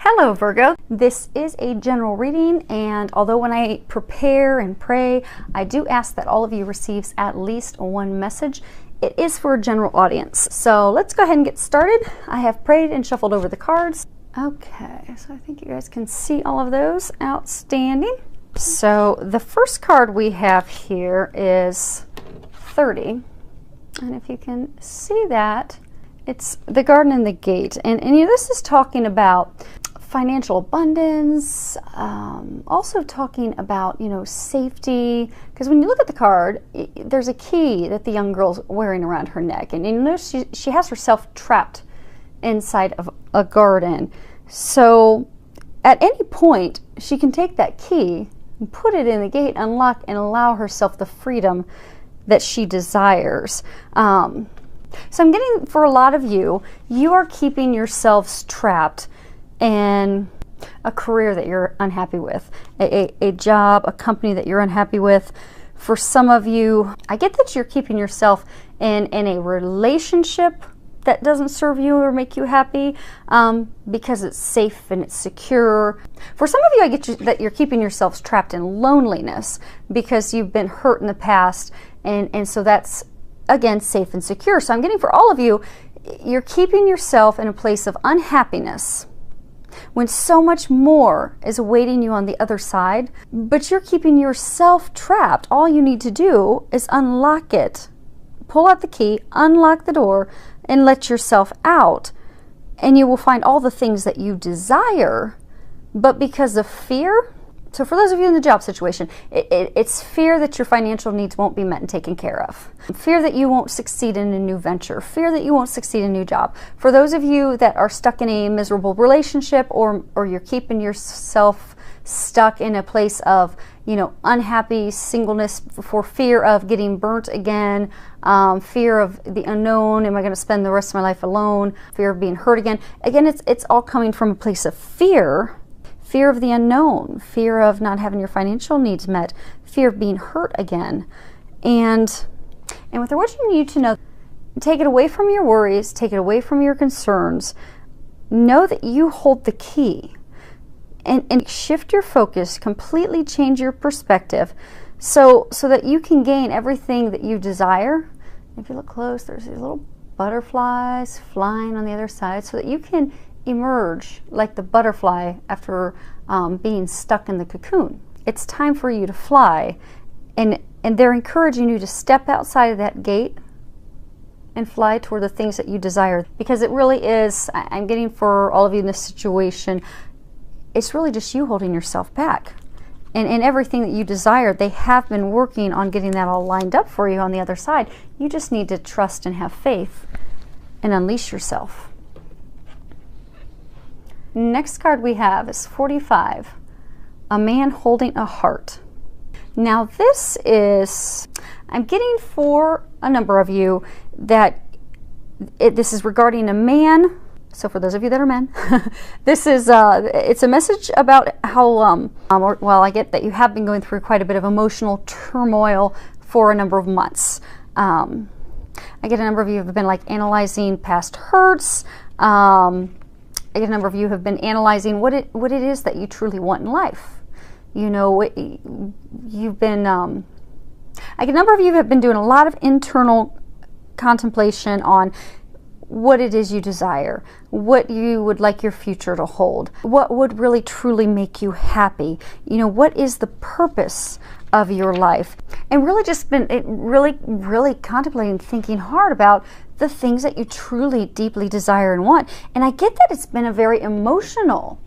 Hello Virgo, this is a general reading, and although when I prepare and pray, I do ask that all of you receives at least one message, it is for a general audience. So let's go ahead and get started. I have prayed and shuffled over the cards. Okay, so I think you guys can see all of those. Outstanding. So the first card we have here is 30, and if you can see that, it's the garden and the gate, and you know, this is talking about financial abundance, also talking about, you know, safety, because when you look at the card, there's a key that the young girl's wearing around her neck, and you notice she has herself trapped inside of a garden. So at any point she can take that key and put it in the gate, unlock, and allow herself the freedom that she desires. So I'm getting, for a lot of you, you are keeping yourselves trapped in a career that you're unhappy with, a job, a company that you're unhappy with. For some of you, I get that you're keeping yourself in a relationship that doesn't serve you or make you happy because it's safe and it's secure. For some of you, I get that you're keeping yourselves trapped in loneliness because you've been hurt in the past, and so that's, again, safe and secure. So I'm getting, for all of you, you're keeping yourself in a place of unhappiness when so much more is awaiting you on the other side, but you're keeping yourself trapped. All you need to do is unlock it, pull out the key, unlock the door, and let yourself out, and you will find all the things that you desire. But because of fear, so for those of you in the job situation, it's fear that your financial needs won't be met and taken care of. Fear that you won't succeed in a new venture. Fear that you won't succeed in a new job. For those of you that are stuck in a miserable relationship, or you're keeping yourself stuck in a place of, you know, unhappy singleness for fear of getting burnt again, fear of the unknown, am I going to spend the rest of my life alone, fear of being hurt again. Again, it's all coming from a place of fear. Fear of the unknown, fear of not having your financial needs met, fear of being hurt again. And what I want you to know, take it away from your worries, take it away from your concerns. Know that you hold the key, and shift your focus, completely change your perspective so that you can gain everything that you desire. If you look close, there's these little butterflies flying on the other side, so that you can emerge like the butterfly after being stuck in the cocoon. It's time for you to fly, and they're encouraging you to step outside of that gate and fly toward the things that you desire, because it really is, I'm getting, for all of you in this situation, it's really just you holding yourself back. And everything that you desire, they have been working on getting that all lined up for you on the other side. You just need to trust and have faith and unleash yourself. Next card we have is 45, a man holding a heart. Now this is, I'm getting, for a number of you, that this is regarding a man. So for those of you that are men, this is it's a message about how well, I get that you have been going through quite a bit of emotional turmoil for a number of months. I get a number of you have been like analyzing past hurts. I get a number of you have been analyzing what it is that you truly want in life. You know, you've been, I get a number of you have been doing a lot of internal contemplation on what it is you desire, what you would like your future to hold, what would really truly make you happy. You know, what is the purpose of your life? And really just been really contemplating, thinking hard about the things that you truly deeply desire and want. And I get that it's been a very emotional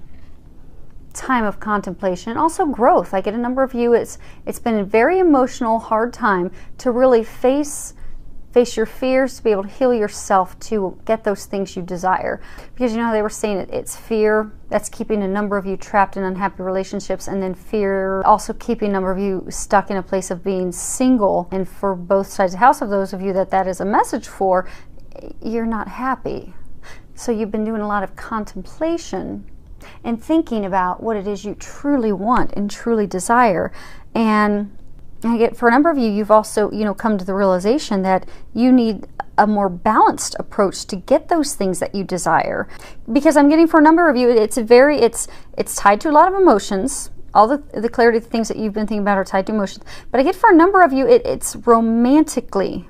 time of contemplation and also growth. I get a number of you, it's been a very emotional, hard time to really face your fears, to be able to heal yourself, to get those things you desire. Because you know how they were saying it's fear that's keeping a number of you trapped in unhappy relationships, and then fear also keeping a number of you stuck in a place of being single. And for both sides of the house, of those of you that is a message for, you're not happy. So you've been doing a lot of contemplation and thinking about what it is you truly want and truly desire. And I get for a number of you, you've also, come to the realization that you need a more balanced approach to get those things that you desire. Because I'm getting for a number of you, it's tied to a lot of emotions. All the clarity of the things that you've been thinking about are tied to emotions. But I get for a number of you, it's romantically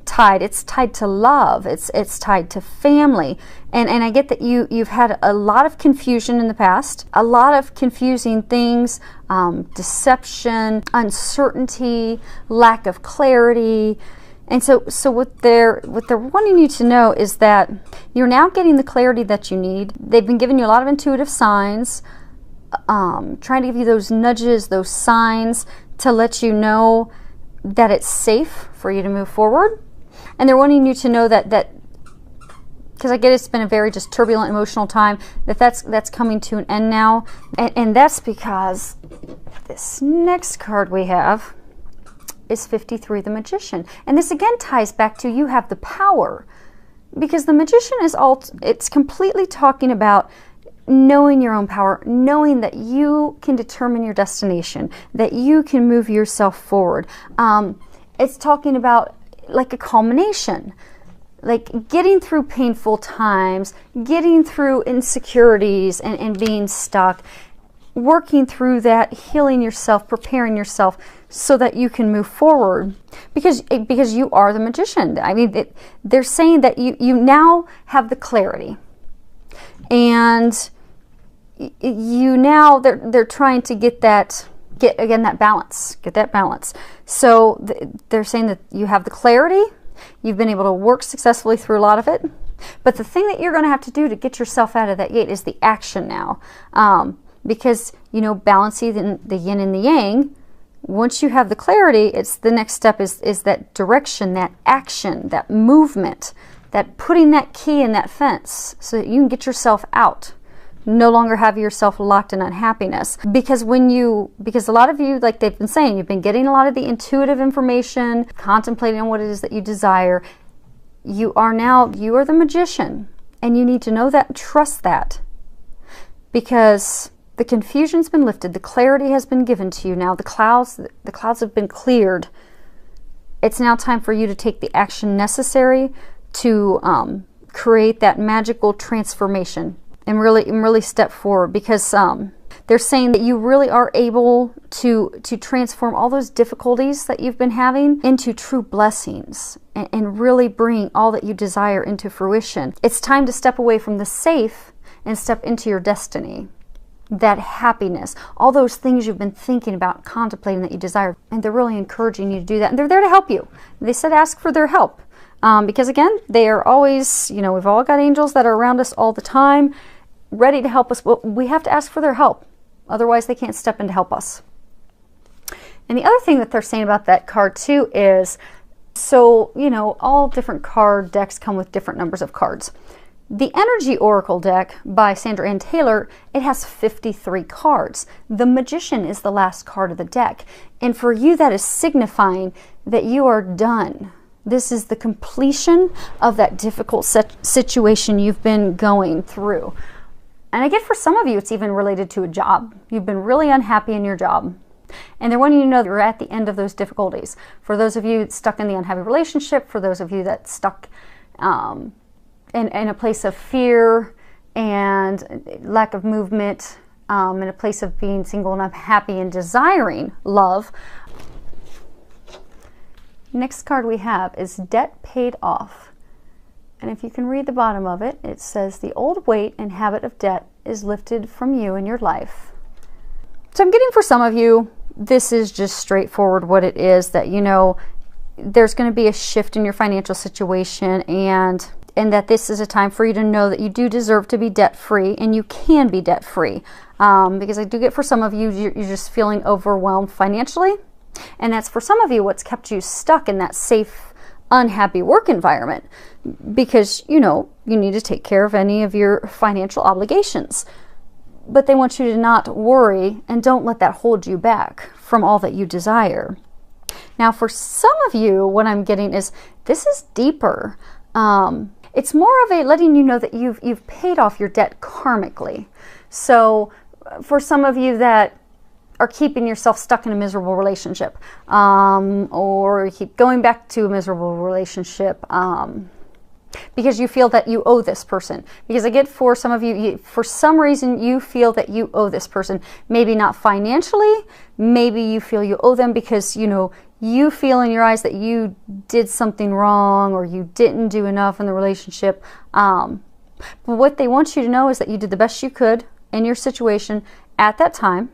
tied. It's tied to love. It's tied to family. And I get that you've had a lot of confusion in the past, a lot of confusing things, deception, uncertainty, lack of clarity. And so what they're wanting you to know is that you're now getting the clarity that you need. They've been giving you a lot of intuitive signs, trying to give you those nudges, those signs to let you know that it's safe for you to move forward. And they're wanting you to know that because I get it's been a very just turbulent emotional time, that's coming to an end now. And that's because this next card we have is 53, the Magician. And this again ties back to you have the power, because the Magician it's completely talking about knowing your own power, knowing that you can determine your destination, that you can move yourself forward. It's talking about like a culmination, like getting through painful times, getting through insecurities and being stuck, working through that, healing yourself, preparing yourself so that you can move forward, because you are the Magician. I mean, they're saying that you now have the clarity, and they're trying to get that balance. So they're saying that you have the clarity, you've been able to work successfully through a lot of it, but the thing that you're going to have to do to get yourself out of that gate is the action now. Because, balancing the yin and the yang, once you have the clarity, it's the next step is that direction, that action, that movement, that putting that key in that fence so that you can get yourself out. No longer have yourself locked in unhappiness. Because a lot of you, like they've been saying, you've been getting a lot of the intuitive information, contemplating on what it is that you desire. You are the Magician, and you need to know that and trust that, because the confusion's been lifted, the clarity has been given to you. Now the clouds have been cleared. It's now time for you to take the action necessary to create that magical transformation and really step forward, because they're saying that you really are able to transform all those difficulties that you've been having into true blessings and really bring all that you desire into fruition. It's time to step away from the safe and step into your destiny. That happiness, all those things you've been thinking about, contemplating that you desire, and they're really encouraging you to do that. And they're there to help you. They said ask for their help, because again, they are always, we've all got angels that are around us all the time, ready to help us, but we have to ask for their help. Otherwise, they can't step in to help us. And the other thing that they're saying about that card too is, so, all different card decks come with different numbers of cards. The Energy Oracle deck by Sandra Ann Taylor, it has 53 cards. The Magician is the last card of the deck. And for you, that is signifying that you are done. This is the completion of that difficult situation you've been going through. And I get for some of you, it's even related to a job. You've been really unhappy in your job. And they're wanting you to know that you're at the end of those difficulties. For those of you stuck in the unhappy relationship, for those of you that stuck in a place of fear and lack of movement, in a place of being single and unhappy and desiring love. Next card we have is Debt Paid Off. And if you can read the bottom of it, it says the old weight and habit of debt is lifted from you in your life. So I'm getting for some of you, this is just straightforward what it is, that there's going to be a shift in your financial situation, and that this is a time for you to know that you do deserve to be debt-free, and you can be debt-free. Because I do get for some of you, you're just feeling overwhelmed financially. And that's for some of you what's kept you stuck in that safe, unhappy work environment. Because, you need to take care of any of your financial obligations. But they want you to not worry, and don't let that hold you back from all that you desire. Now, for some of you, what I'm getting is, this is deeper. It's more of a letting you know that you've paid off your debt karmically. So for some of you that are keeping yourself stuck in a miserable relationship, or you keep going back to a miserable relationship, because you feel that you owe this person. Because I get, for some of you, for some reason you feel that you owe this person. Maybe not financially, maybe you feel you owe them because, you know, you feel in your eyes that you did something wrong or you didn't do enough in the relationship. But what they want you to know is that you did the best you could in your situation at that time,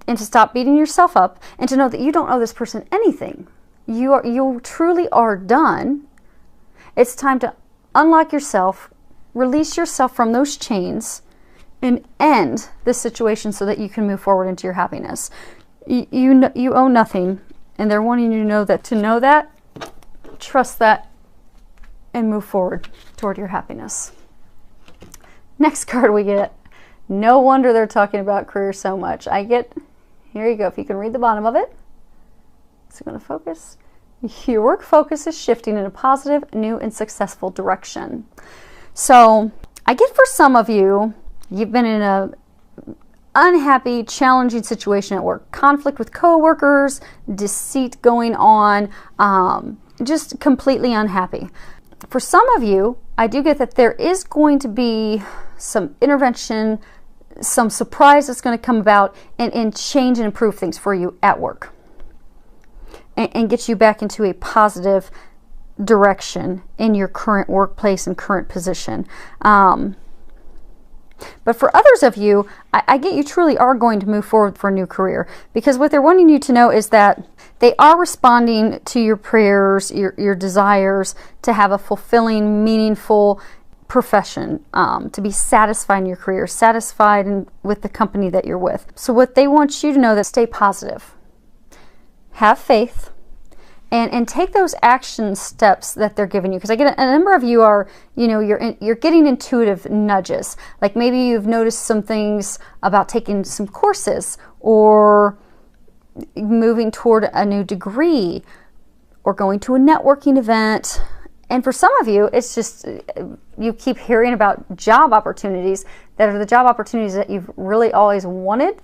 and to stop beating yourself up, and to know that you don't owe this person anything. You truly are done. It's time to unlock yourself, release yourself from those chains, and end this situation so that you can move forward into your happiness. You owe nothing, and they're wanting you to know that, trust that, and move forward toward your happiness. Next card we get. No wonder they're talking about career so much. Here you go. If you can read the bottom of it. It's going to focus. Your work focus is shifting in a positive, new, and successful direction. So I get, for some of you, you've been in a unhappy, challenging situation at work. Conflict with coworkers, deceit going on, just completely unhappy. For some of you, I do get that there is going to be some intervention, some surprise that's going to come about and change and improve things for you at work. And get you back into a positive direction in your current workplace and current position. But for others of you, I get you truly are going to move forward for a new career, because what they're wanting you to know is that they are responding to your prayers, your desires to have a fulfilling, meaningful profession, to be satisfied in your career, satisfied with the company that you're with. So what they want you to know, that stay positive. Have faith, and take those action steps that they're giving you. Because I get a number of you are, you know, you're getting intuitive nudges. Like maybe you've noticed some things about taking some courses, or moving toward a new degree, or going to a networking event. And for some of you, it's just you keep hearing about job opportunities that are the job opportunities that you've really always wanted.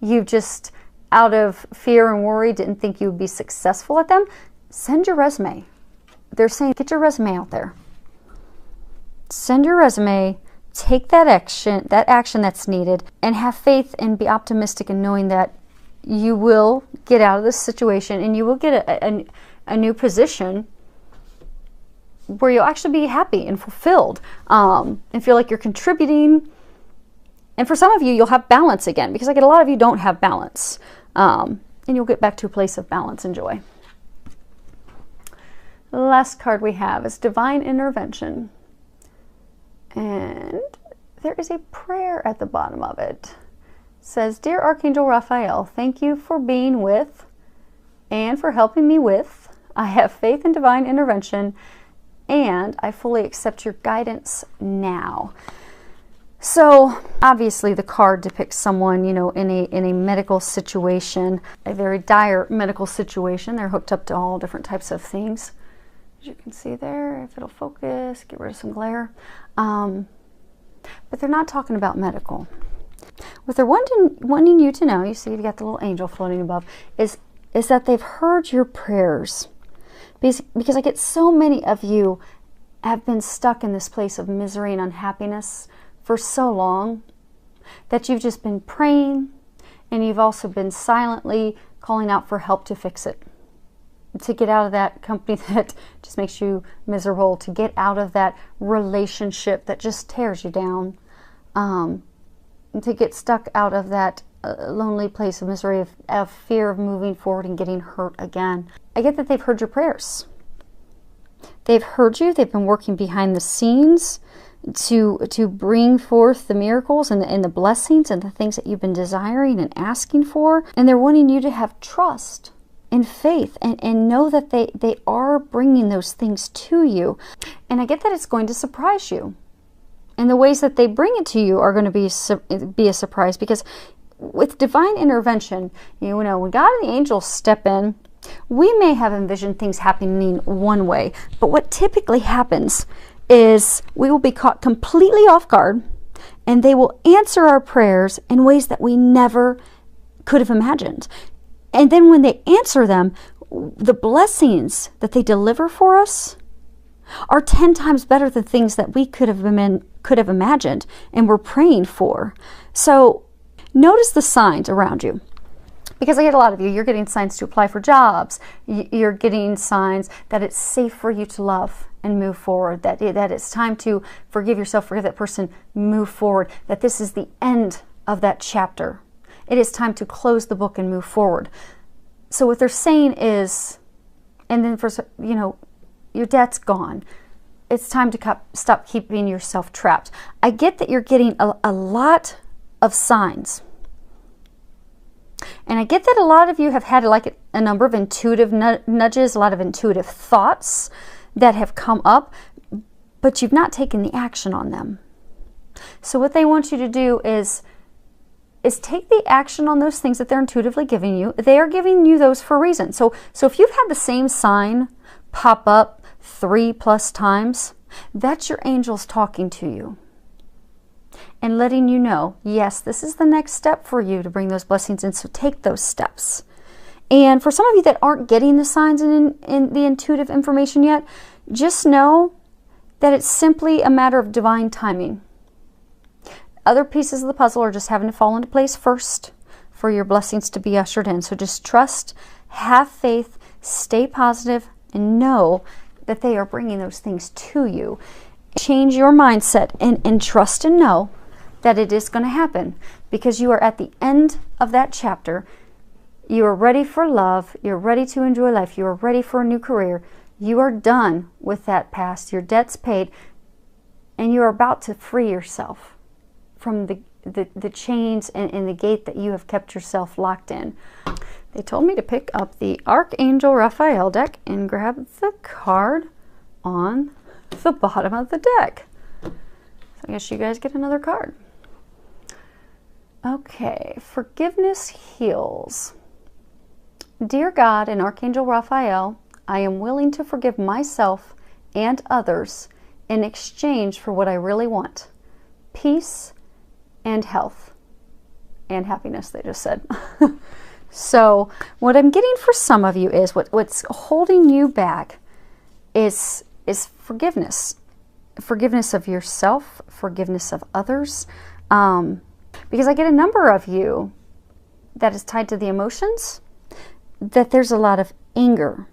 You've just, out of fear and worry, didn't think you would be successful at them. Send your resume. They're saying, get your resume out there. Send your resume, take that action that's needed, and have faith and be optimistic in knowing that you will get out of this situation and you will get a new position where you'll actually be happy and fulfilled, and feel like you're contributing. And for some of you, you'll have balance again, because I get a lot of you don't have balance. And you'll get back to a place of balance and joy. The last card we have is Divine Intervention. And there is a prayer at the bottom of it. It says, Dear Archangel Raphael, thank you for being with and for helping me with. I have faith in divine intervention, and I fully accept your guidance now. So obviously the card depicts someone, you know, in a medical situation, a very dire medical situation. They're hooked up to all different types of things. As you can see there, if it'll focus, get rid of some glare. But they're not talking about medical. What they're wanting you to know, you see you've got the little angel floating above, is that they've heard your prayers. Because I get so many of you have been stuck in this place of misery and unhappiness for so long that you've just been praying, and you've also been silently calling out for help to fix it, to get out of that company that just makes you miserable, to get out of that relationship that just tears you down, and to get stuck out of that lonely place of misery, of fear of moving forward and getting hurt again. I get that they've heard your prayers. They've heard you. They've been working behind the scenes to bring forth the miracles and the blessings and the things that you've been desiring and asking for. And they're wanting you to have trust and faith and know that they are bringing those things to you. And I get that it's going to surprise you. And the ways that they bring it to you are going to be a surprise, because with divine intervention, you know, when God and the angels step in, we may have envisioned things happening one way, but what typically happens is we will be caught completely off guard, and they will answer our prayers in ways that we never could have imagined. And then when they answer them, the blessings that they deliver for us are 10 times better than things that we could have imagined and were praying for. So notice the signs around you. Because I get a lot of you, you're getting signs to apply for jobs. You're getting signs that it's safe for you to love and move forward, that it's time to forgive yourself, forgive that person, move forward, that this is the end of that chapter. It is time to close the book and move forward. So what they're saying is, and then for, you know, your debt's gone. It's time to stop keeping yourself trapped. I get that you're getting a lot of signs. And I get that a lot of you have had like a number of intuitive nudges, a lot of intuitive thoughts that have come up, but you've not taken the action on them. So what they want you to do is take the action on those things that they're intuitively giving you. They are giving you those for a reason. So if you've had the same sign pop up 3+ times, that's your angels talking to you and letting you know, yes, this is the next step for you to bring those blessings in, so take those steps. And for some of you that aren't getting the signs and the intuitive information yet, just know that it's simply a matter of divine timing. Other pieces of the puzzle are just having to fall into place first for your blessings to be ushered in. So just trust, have faith, stay positive, and know that they are bringing those things to you. Change your mindset and trust and know that it is going to happen, because you are at the end of that chapter. You are ready for love. You're ready to enjoy life. You are ready for a new career. You are done with that past. Your debt's paid, and you're about to free yourself from the chains and the gate that you have kept yourself locked in. They told me to pick up the Archangel Raphael deck and grab the card on the bottom of the deck. So I guess you guys get another card. Okay, forgiveness heals. Dear God and Archangel Raphael, I am willing to forgive myself and others in exchange for what I really want: peace and health and happiness, they just said. So what I'm getting for some of you is what's holding you back is forgiveness. Forgiveness of yourself, forgiveness of others. Because I get a number of you that is tied to the emotions, that there's a lot of anger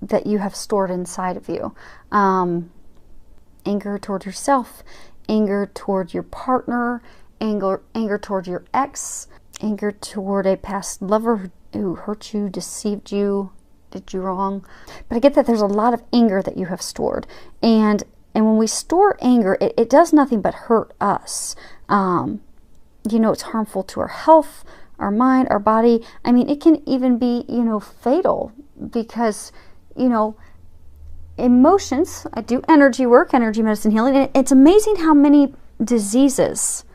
that you have stored inside of you. Anger toward yourself, anger toward your partner, anger toward your ex, anger toward a past lover who hurt you, deceived you, did you wrong. But I get that there's a lot of anger that you have stored. And when we store anger, it does nothing but hurt us. You know, it's harmful to our health, our mind, our body. I mean, it can even be, you know, fatal, because, you know, emotions, I do energy work, energy medicine healing, and it's amazing how many diseases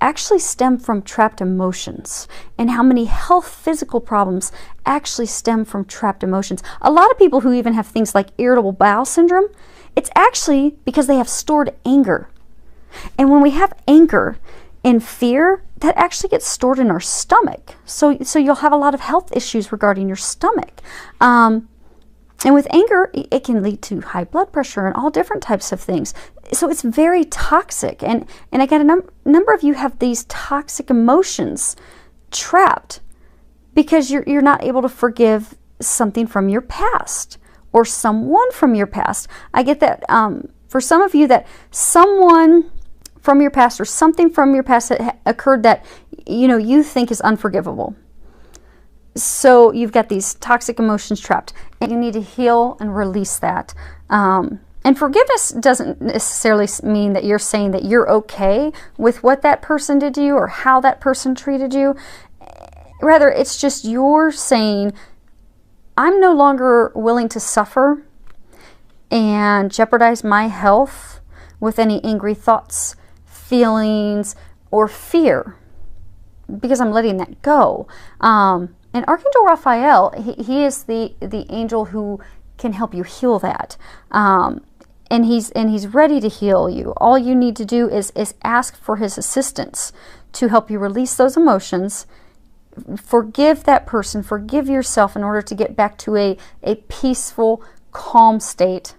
actually stem from trapped emotions, and how many health physical problems actually stem from trapped emotions. A lot of people who even have things like irritable bowel syndrome, it's actually because they have stored anger. And when we have anger and fear, that actually gets stored in our stomach. So you'll have a lot of health issues regarding your stomach. And with anger, it can lead to high blood pressure and all different types of things. So it's very toxic. And I got a number of you have these toxic emotions trapped because you're not able to forgive something from your past or someone from your past. I get that for some of you, that someone from your past or something from your past that occurred that, you know, you think is unforgivable. So you've got these toxic emotions trapped, and you need to heal and release that. And forgiveness doesn't necessarily mean that you're saying that you're okay with what that person did to you or how that person treated you. Rather, it's just you're saying, I'm no longer willing to suffer and jeopardize my health with any angry thoughts, feelings, or fear, because I'm letting that go. And Archangel Raphael, he is the angel who can help you heal that. And he's ready to heal you. All you need to do is ask for his assistance to help you release those emotions, Forgive that person, forgive yourself in order to get back to a peaceful, calm state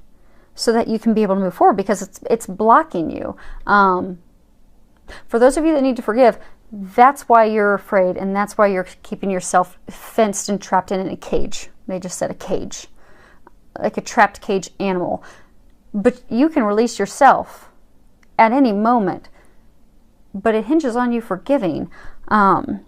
so that you can be able to move forward, because it's blocking you. For those of you that need to forgive, that's why you're afraid, and that's why you're keeping yourself fenced and trapped in a cage. They just said a cage, like a trapped cage animal. But you can release yourself at any moment, but it hinges on you forgiving. And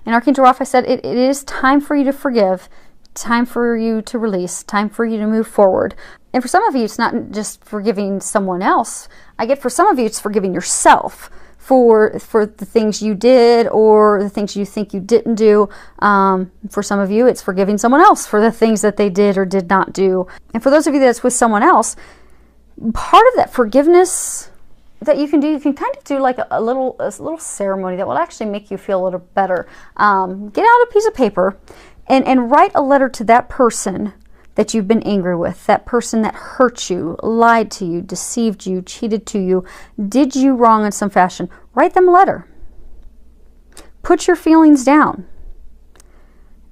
Archangel Raphael said it is time for you to forgive, time for you to release, time for you to move forward. And for some of you, it's not just forgiving someone else. I get for some of you, it's forgiving yourself for the things you did or the things you think you didn't do. For some of you, it's forgiving someone else for the things that they did or did not do. And for those of you that's with someone else, part of that forgiveness that you can do, you can kind of do like a little ceremony that will actually make you feel a little better. Get out a piece of paper and write a letter to that person that you've been angry with, that person that hurt you, lied to you, deceived you, cheated to you, did you wrong in some fashion. Write them a letter. Put your feelings down.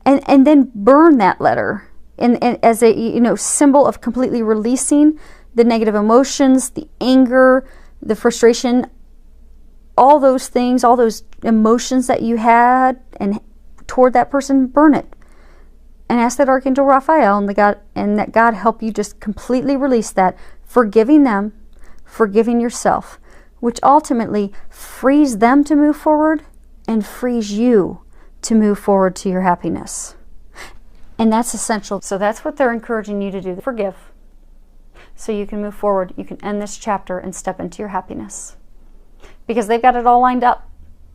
And then burn that letter and as a symbol of completely releasing the negative emotions, the anger, the frustration, all those things, all those emotions that you had and toward that person. Burn it. And ask that Archangel Raphael and that God help you just completely release that, forgiving them, forgiving yourself, which ultimately frees them to move forward and frees you to move forward to your happiness. And that's essential. So that's what they're encouraging you to do. Forgive. So you can move forward. You can end this chapter and step into your happiness. Because they've got it all lined up.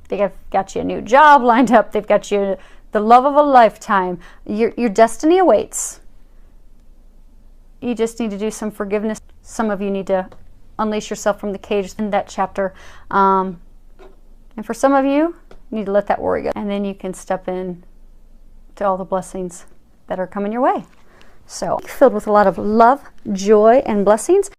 They've got you a new job lined up. They've got you the love of a lifetime. Your destiny awaits. You just need to do some forgiveness. Some of you need to unleash yourself from the cage in that chapter. And for some of you, you need to let that worry go. And then you can step in to all the blessings that are coming your way. So, filled with a lot of love, joy, and blessings.